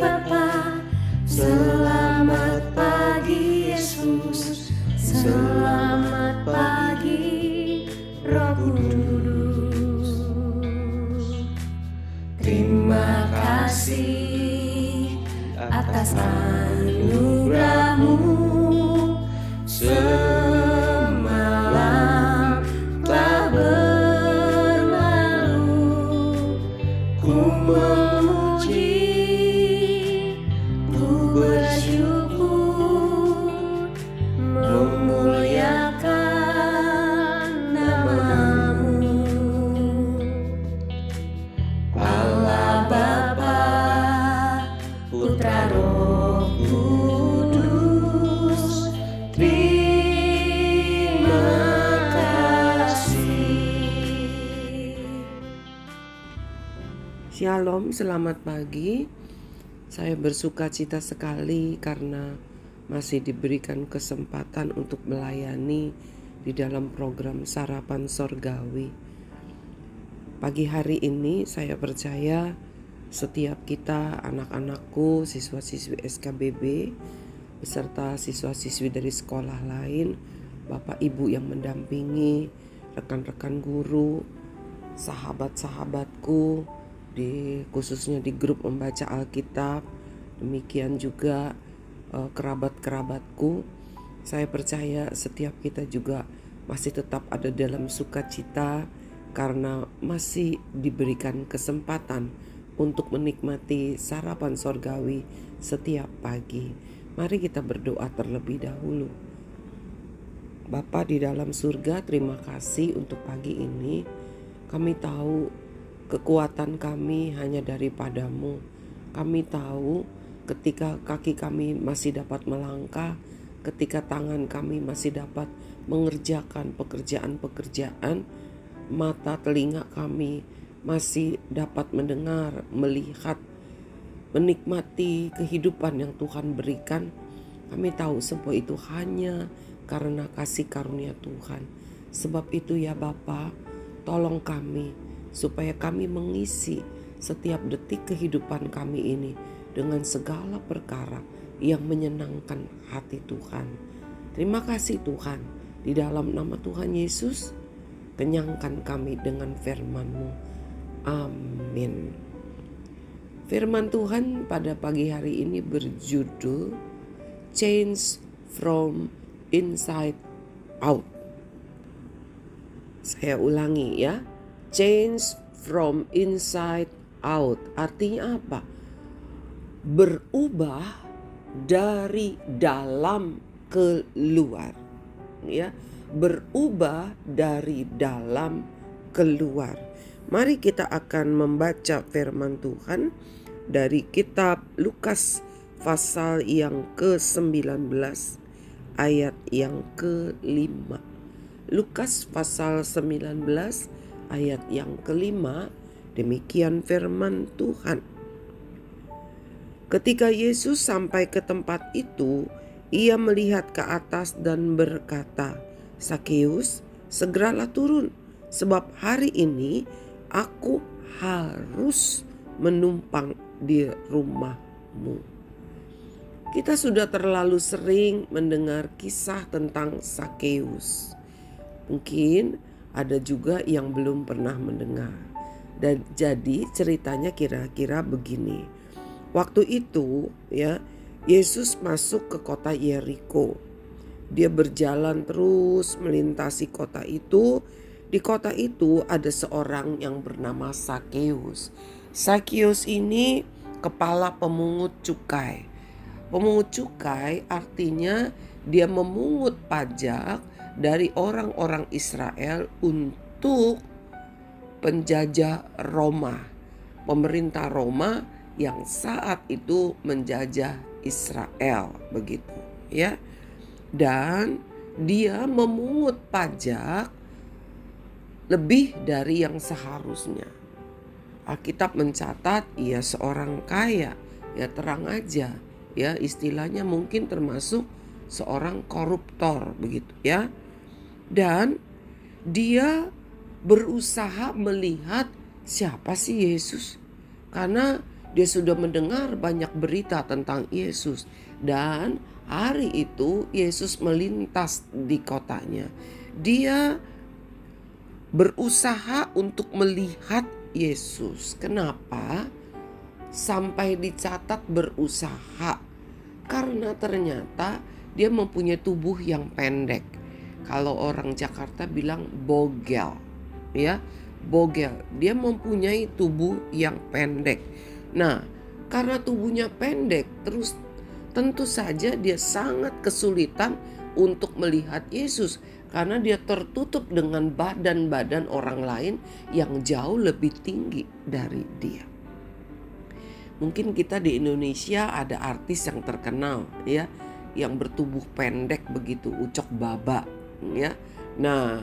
Bapa, selamat pagi Yesus, selamat pagi Roh Kudus. Terima kasih atas anugerah-Mu. Semalam telah berlalu, ku memuji, ku bersyukur, memuliakan nama-Mu. Allah Bapa, Putra Roh Kudus, terima kasih. Shalom, selamat pagi. Saya bersuka cita sekali karena masih diberikan kesempatan untuk melayani di dalam program Sarapan Sorgawi. Pagi hari ini saya percaya setiap kita, anak-anakku, siswa-siswi SKBB, beserta siswa-siswi dari sekolah lain, Bapak Ibu yang mendampingi, rekan-rekan guru, sahabat-sahabatku, khususnya di grup membaca Alkitab, demikian juga kerabat-kerabatku. Saya percaya setiap kita juga masih tetap ada dalam sukacita karena masih diberikan kesempatan untuk menikmati sarapan sorgawi setiap pagi. Mari kita berdoa terlebih dahulu. Bapa di dalam surga, terima kasih untuk pagi ini. Kami tahu kekuatan kami hanya daripada-Mu. Kami tahu ketika kaki kami masih dapat melangkah, ketika tangan kami masih dapat mengerjakan pekerjaan-pekerjaan, mata telinga kami masih dapat mendengar, melihat, menikmati kehidupan yang Tuhan berikan. Kami tahu semua itu hanya karena kasih karunia Tuhan. Sebab itu ya Bapa, tolong kami supaya kami mengisi setiap detik kehidupan kami ini dengan segala perkara yang menyenangkan hati Tuhan. Terima kasih Tuhan, di dalam nama Tuhan Yesus, kenyangkan kami dengan firman-Mu. Amin. Firman Tuhan pada pagi hari ini berjudul Change from Inside Out. Saya ulangi ya. Change from inside out. Artinya apa? Berubah dari dalam keluar. Ya, berubah dari dalam keluar. Mari kita akan membaca firman Tuhan dari kitab Lukas pasal yang ke-19 ayat yang ke-5. Lukas pasal 19 ayat yang ke-5, demikian firman Tuhan. Ketika Yesus sampai ke tempat itu, ia melihat ke atas dan berkata, "Sakeus, segeralah turun, sebab hari ini aku harus menumpang di rumahmu." Kita sudah terlalu sering mendengar kisah tentang Sakeus. Mungkin ada juga yang belum pernah mendengar. Dan jadi ceritanya kira-kira begini. Waktu itu ya, Yesus masuk ke kota Yeriko. Dia berjalan terus melintasi kota itu. Di kota itu ada seorang yang bernama Sakeus. Sakeus ini kepala pemungut cukai. Pemungut cukai artinya dia memungut pajak dari orang-orang Israel untuk penjajah Roma, pemerintah Roma yang saat itu menjajah Israel, begitu ya. Dan dia memungut pajak lebih dari yang seharusnya. Alkitab mencatat ia seorang kaya, ya terang aja, ya istilahnya mungkin termasuk seorang koruptor, begitu ya. Dan dia berusaha melihat siapa sih Yesus, karena Dia sudah mendengar banyak berita tentang Yesus. Dan hari itu Yesus melintas di kotanya. Dia berusaha untuk melihat Yesus. Kenapa? Sampai dicatat berusaha. Karena ternyata dia mempunyai tubuh yang pendek. Kalau orang Jakarta bilang bogel, ya, bogel. Dia mempunyai tubuh yang pendek. Nah, karena tubuhnya pendek, terus tentu saja dia sangat kesulitan untuk melihat Yesus karena dia tertutup dengan badan-badan orang lain yang jauh lebih tinggi dari dia. Mungkin kita di Indonesia ada artis yang terkenal, ya, yang bertubuh pendek begitu, Ucok Baba, ya. Nah,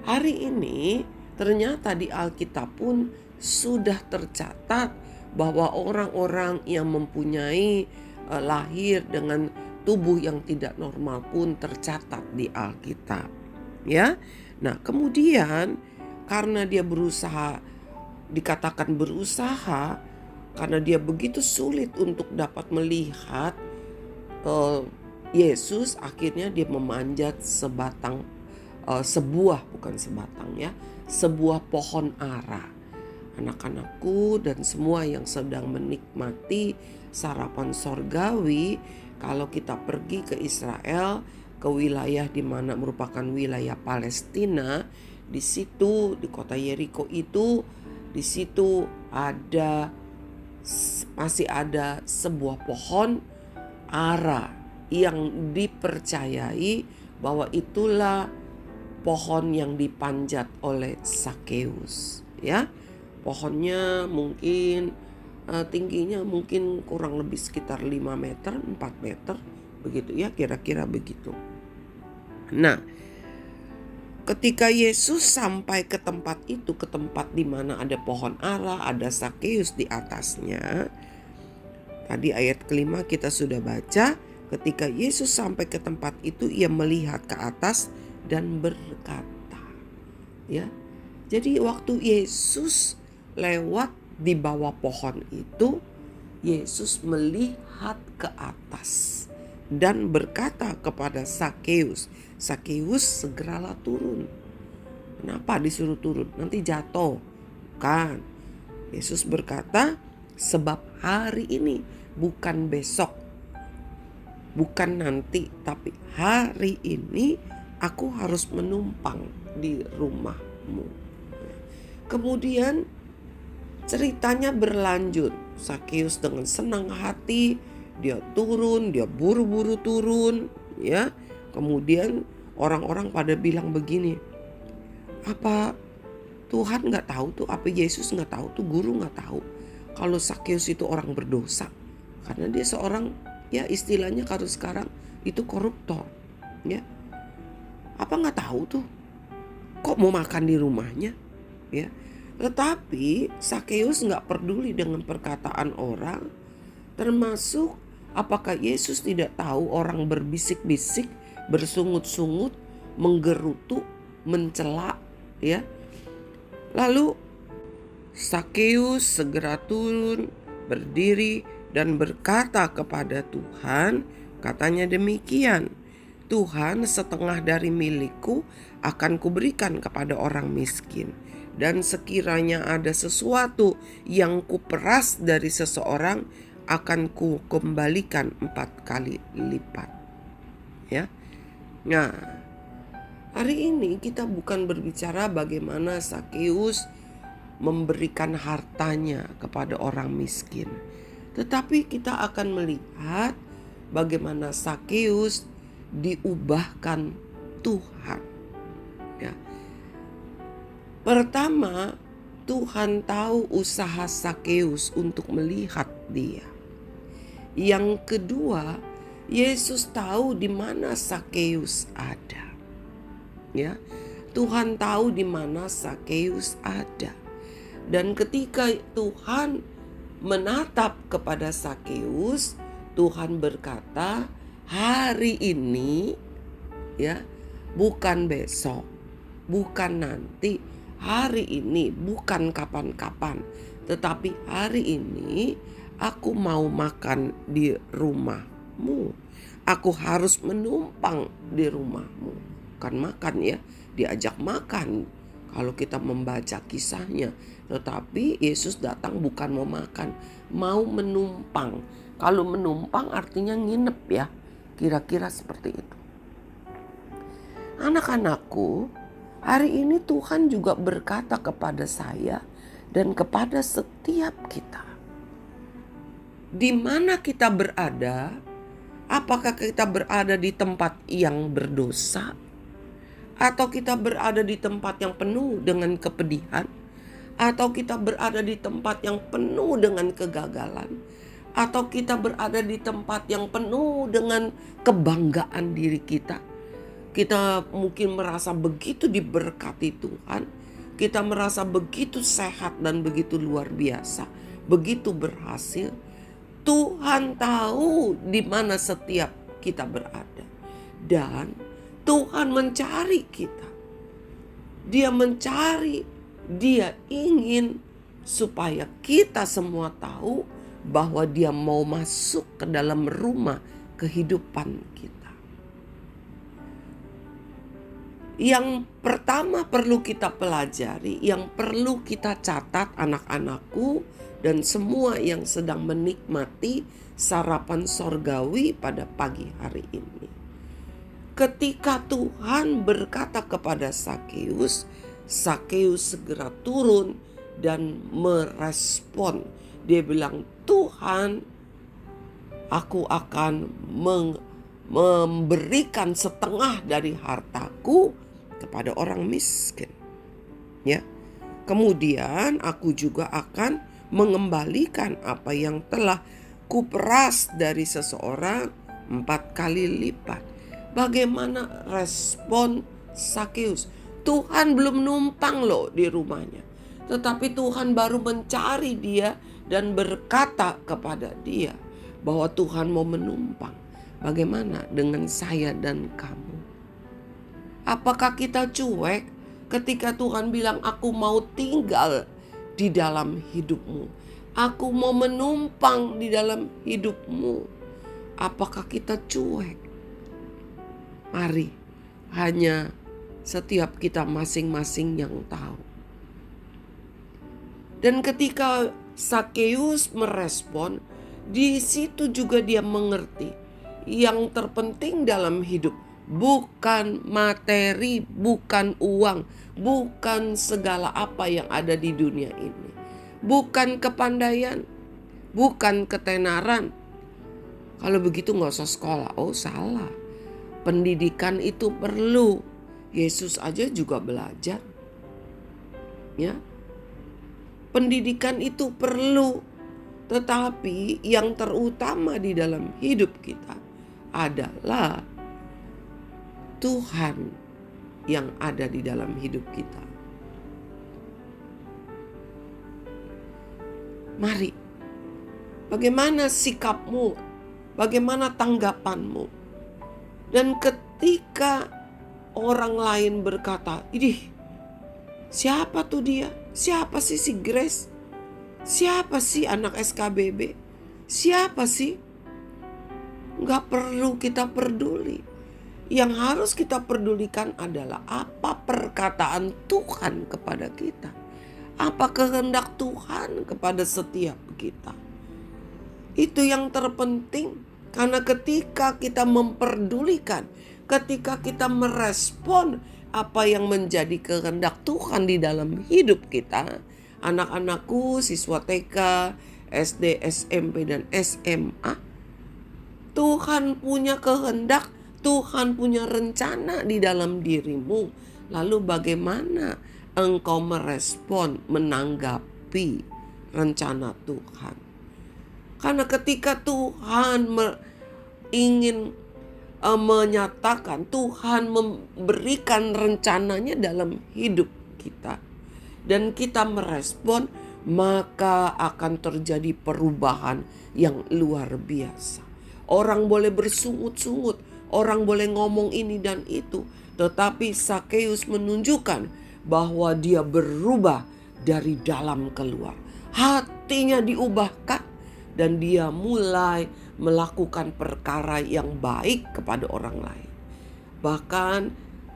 hari ini ternyata di Alkitab pun sudah tercatat bahwa orang-orang yang mempunyai lahir dengan tubuh yang tidak normal pun tercatat di Alkitab, ya. Nah, kemudian karena dia berusaha, dikatakan berusaha, karena dia begitu sulit untuk dapat melihat Yesus, akhirnya dia memanjat sebuah pohon ara. Anak-anakku dan semua yang sedang menikmati sarapan sorgawi, kalau kita pergi ke Israel, ke wilayah di mana merupakan wilayah Palestina, di situ di kota Yeriko itu, di situ masih ada sebuah pohon ara yang dipercayai bahwa itulah pohon yang dipanjat oleh Sakeus, ya. Pohonnya mungkin tingginya mungkin kurang lebih sekitar 5 meter, 4 meter begitu, ya, kira-kira begitu. Nah, ketika Yesus sampai ke tempat itu, ke tempat di mana ada pohon ara, ada Sakeus di atasnya. Tadi ayat kelima kita sudah baca, ketika Yesus sampai ke tempat itu, ia melihat ke atas dan berkata, ya. Jadi waktu Yesus lewat di bawah pohon itu, Yesus melihat ke atas dan berkata kepada Sakeus, "Sakeus, segeralah turun." Kenapa disuruh turun? Nanti jatuh. Kan? Yesus berkata, "Sebab hari ini, bukan besok, bukan nanti, tapi hari ini aku harus menumpang di rumahmu." Kemudian ceritanya berlanjut. Sakeus dengan senang hati dia turun, dia buru-buru turun, ya. Kemudian orang-orang pada bilang begini, apa Tuhan nggak tahu tuh, apa Yesus nggak tahu tuh, guru nggak tahu kalau Sakeus itu orang berdosa, karena dia seorang, ya, istilahnya kalau sekarang itu koruptor, ya. Apa nggak tahu tuh, kok mau makan di rumahnya, ya. Tetapi Sakeus nggak peduli dengan perkataan orang, termasuk apakah Yesus tidak tahu orang berbisik-bisik, bersungut-sungut, menggerutu, mencela, ya. Lalu Sakeus segera turun, berdiri dan berkata kepada Tuhan, katanya demikian, "Tuhan, setengah dari milikku akan kuberikan kepada orang miskin. Dan sekiranya ada sesuatu yang kuperas dari seseorang, akan ku kembalikan 4 kali lipat." Ya. Nah, hari ini kita bukan berbicara bagaimana Sakeus memberikan hartanya kepada orang miskin, tetapi kita akan melihat bagaimana Sakeus diubahkan Tuhan, ya. Pertama, Tuhan tahu usaha Sakeus untuk melihat dia. Yang kedua, Yesus tahu di mana Sakeus ada. Ya, Tuhan tahu di mana Sakeus ada. Dan ketika Tuhan menatap kepada Sakeus, Tuhan berkata, hari ini, ya, bukan besok, bukan nanti, hari ini, bukan kapan-kapan, tetapi hari ini aku mau makan di rumahmu. Aku harus menumpang di rumahmu. Bukan makan ya, diajak makan kalau kita membaca kisahnya. Tetapi Yesus datang bukan mau makan, mau menumpang. Kalau menumpang artinya nginep ya, kira-kira seperti itu. Anak-anakku, hari ini Tuhan juga berkata kepada saya dan kepada setiap kita. Di mana kita berada? Apakah kita berada di tempat yang berdosa? Atau kita berada di tempat yang penuh dengan kepedihan? Atau kita berada di tempat yang penuh dengan kegagalan? Atau kita berada di tempat yang penuh dengan kebanggaan diri kita? Kita mungkin merasa begitu diberkati Tuhan. Kita merasa begitu sehat dan begitu luar biasa. Begitu berhasil. Tuhan tahu di mana setiap kita berada. Dan Tuhan mencari kita. Dia mencari, Dia ingin supaya kita semua tahu bahwa Dia mau masuk ke dalam rumah kehidupan kita. Yang pertama perlu kita pelajari, yang perlu kita catat anak-anakku dan semua yang sedang menikmati sarapan sorgawi pada pagi hari ini. Ketika Tuhan berkata kepada Sakeus, Sakeus segera turun dan merespon. Dia bilang, Tuhan, aku akan memberikan setengah dari hartaku kepada orang miskin. Ya. Kemudian aku juga akan mengembalikan apa yang telah kuperas dari seseorang 4 kali lipat. Bagaimana respon Sakeus? Tuhan belum numpang loh di rumahnya. Tetapi Tuhan baru mencari dia dan berkata kepada dia bahwa Tuhan mau menumpang. Bagaimana dengan saya dan kamu? Apakah kita cuek ketika Tuhan bilang aku mau tinggal di dalam hidupmu? Aku mau menumpang di dalam hidupmu. Apakah kita cuek? Mari, hanya setiap kita masing-masing yang tahu. Dan ketika Sakeus merespon, di situ juga dia mengerti yang terpenting dalam hidup bukan materi, bukan uang, bukan segala apa yang ada di dunia ini. Bukan kepandaian, bukan ketenaran. Kalau begitu gak usah sekolah. Oh salah. Pendidikan itu perlu. Yesus aja juga belajar. Ya. Pendidikan itu perlu. Tetapi yang terutama di dalam hidup kita adalah Tuhan yang ada di dalam hidup kita. Mari, bagaimana sikapmu? Bagaimana tanggapanmu? Dan ketika orang lain berkata, "Idih, siapa tuh dia? Siapa sih si Grace? Siapa sih anak SKBB? Siapa sih?" Gak perlu kita peduli. Yang harus kita pedulikan adalah apa perkataan Tuhan kepada kita. Apa kehendak Tuhan kepada setiap kita. Itu yang terpenting. Karena ketika kita memperdulikan, ketika kita merespon apa yang menjadi kehendak Tuhan di dalam hidup kita. Anak-anakku, siswa TK, SD, SMP, dan SMA. Tuhan punya kehendak, Tuhan punya rencana di dalam dirimu. Lalu bagaimana engkau merespon, menanggapi rencana Tuhan? Karena ketika Tuhan ingin menyatakan, Tuhan memberikan rencananya dalam hidup kita, dan kita merespon, maka akan terjadi perubahan yang luar biasa. Orang boleh bersungut-sungut, orang boleh ngomong ini dan itu, tetapi Sakeus menunjukkan bahwa dia berubah dari dalam keluar. hatinya diubahkan, dan dia mulai melakukan perkara yang baik kepada orang lain. Bahkan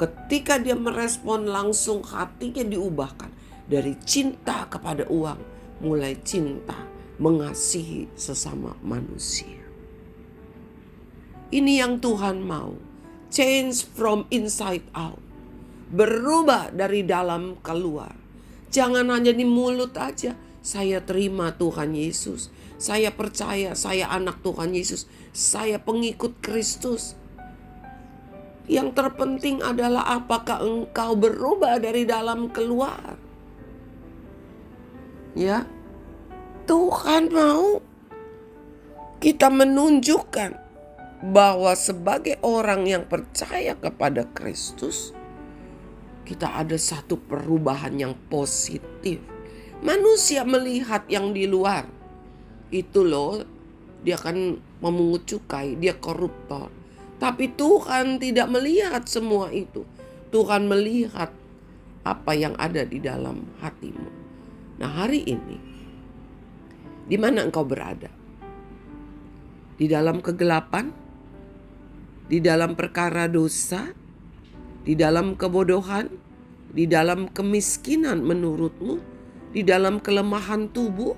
ketika dia merespon langsung, hatinya diubahkan dari cinta kepada uang, mulai cinta mengasihi sesama manusia. Ini yang Tuhan mau. Change from inside out. Berubah dari dalam keluar. Jangan hanya di mulut aja. Saya terima Tuhan Yesus. Saya percaya saya anak Tuhan Yesus. Saya pengikut Kristus. Yang terpenting adalah apakah engkau berubah dari dalam keluar. Ya, Tuhan mau kita menunjukkan bahwa sebagai orang yang percaya kepada Kristus, kita ada satu perubahan yang positif. Manusia melihat yang di luar, itu loh, dia akan memungut cukai, dia koruptor. Tapi Tuhan tidak melihat semua itu. Tuhan melihat apa yang ada di dalam hatimu. Nah, hari ini, di mana engkau berada? Di dalam kegelapan? Di dalam perkara dosa? Di dalam kebodohan? Di dalam kemiskinan menurutmu? Di dalam kelemahan tubuh?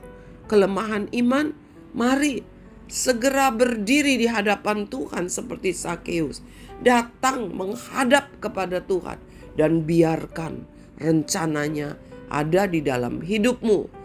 Kelemahan iman? Mari segera berdiri di hadapan Tuhan seperti Sakeus. Datang menghadap kepada Tuhan dan biarkan rencananya ada di dalam hidupmu.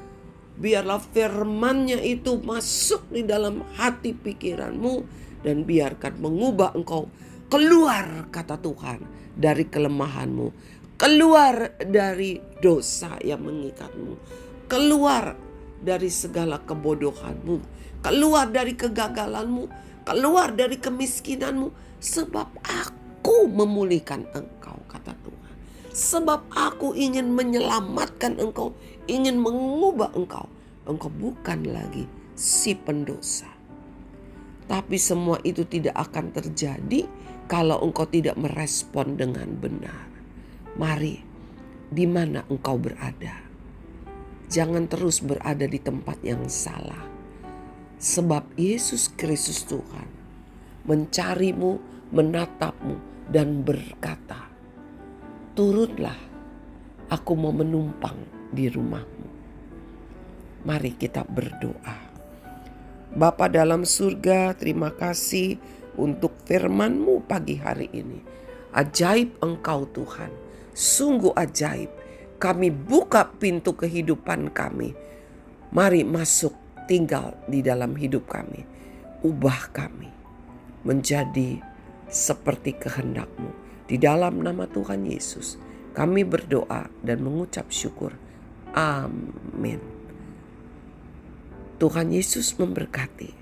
Biarlah firman-Nya itu masuk di dalam hati pikiranmu dan biarkan mengubah engkau. Keluar, kata Tuhan, dari kelemahanmu. Keluar dari dosa yang mengikatmu. Keluar dari segala kebodohanmu. Keluar dari kegagalanmu, keluar dari kemiskinanmu, sebab aku memulihkan engkau, kata Tuhan. Sebab aku ingin menyelamatkan engkau, ingin mengubah engkau. Engkau bukan lagi si pendosa. Tapi semua itu tidak akan terjadi kalau engkau tidak merespon dengan benar. Mari, di mana engkau berada? Jangan terus berada di tempat yang salah. Sebab Yesus Kristus Tuhan mencarimu, menatapmu, dan berkata, turunlah, aku mau menumpang di rumahmu. Mari kita berdoa. Bapa dalam surga, terima kasih untuk firman-Mu pagi hari ini. Ajaib Engkau Tuhan, sungguh ajaib. Kami buka pintu kehidupan kami. Mari masuk, tinggal di dalam hidup kami. Ubah kami menjadi seperti kehendak-Mu. Di dalam nama Tuhan Yesus kami berdoa dan mengucap syukur. Amin. Tuhan Yesus memberkati.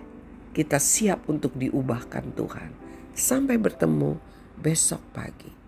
Kita siap untuk diubahkan Tuhan. Sampai bertemu besok pagi.